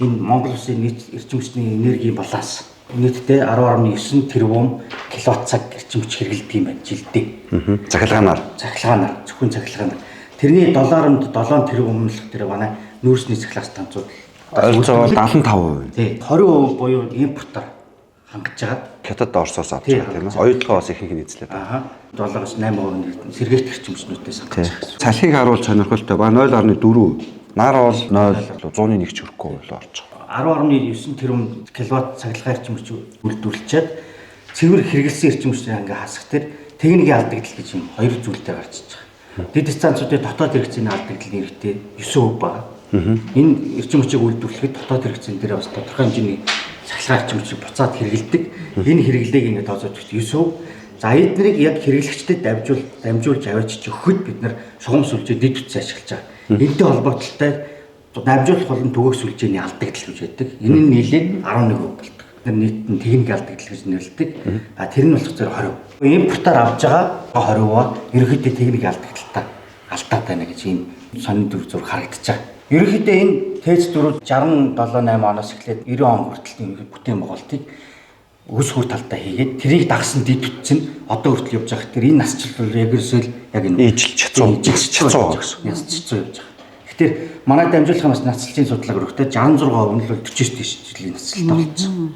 энэ Монгол улсын нийт эрчим хүчний энергийн баланс нийтдээ 10.9 тэрбум киловатт-цаг эрчим хүч хэрэглэдэг юм байна жилдээ. Цахилгаанаар зөвхөн цахилгаанаар. Тэрний 7.7 тэрбумлах тэр манай нүүрсний цахилгаан станцууд ойролцоогоор 75%. Тий. 20% буюу импортоор хангаж байгаа. Хятад Оросоос авч байгаа тийм ээ. Оюутлогоо бас ихэнх нь эзлээд байгаа. 7-8% сэргээгт эрчимчнүүдээс хангаж байгаа. Цалхийг харуул сонирхолтой ба 0.4%. Нар бол 100-1 ч хүрэхгүй болоо орж байгаа. 10.9 тэрбум киловатт цахилгаан эрчим хүч үйлдвэрлэжээд цэвэр хэрэгэлсэн эрчим хүчний ханга хасах тэр техникийн алдагдал гэж юм хоёр зүйлтэй гарч иж байгаа. Дэд станцуудын дотоод хэрэгцээний алдагдал нэрхтээ 9% байна. Энэ эрчим хүчийг үйлдвэрлэхэд дотоод хэрэгцээн дээр бас тодорхой хэмжээний цахилгаан эрчим хүчийг буцаад хэрэгэлдэг. Энэ хэрэглээг ингээд тооцоож 9%. За эднийг яг хэрэглэгчдэд дамжуулж аваач өгөхөд бид нар шугам сүлжээ дэд үтс ашиглаж байгаа. Энэтэй холбоотой дамжуулах болон төгөөх сүлжээний алдагдал гэж байдаг. Энэ нь нийлээд 11% болдог. Тэр нийт нь техник алдагдал гэж нэрлэдэг. Тэр нь болох зэрэг 20%. Импортоор авж байгаа 20%-аа ерөнхийдөө техник алдагдaltaа алдаад байна гэж ийм сонин зураг харагдаж байгаа. Ерөнхийдөө энэ ТЭЦ 4 67-8 оноос эхлээд 90 он хүртэл бүтээн байгуулалтыг өс хөр талдаа хийгээд тэрийг дагсан дэд үтс нь одоо хүртэл явж байгаа. Тэр энэ насжилтвал яг ерөөсөө яг энэ ижил чацуу гэсэн. Ясццуу явж байгаа. Тэгэхээр манай дамжуулахын бас насжилтын судалгааг өргөхдөө 66% нь л 49 жилийн насжилтаа болсон.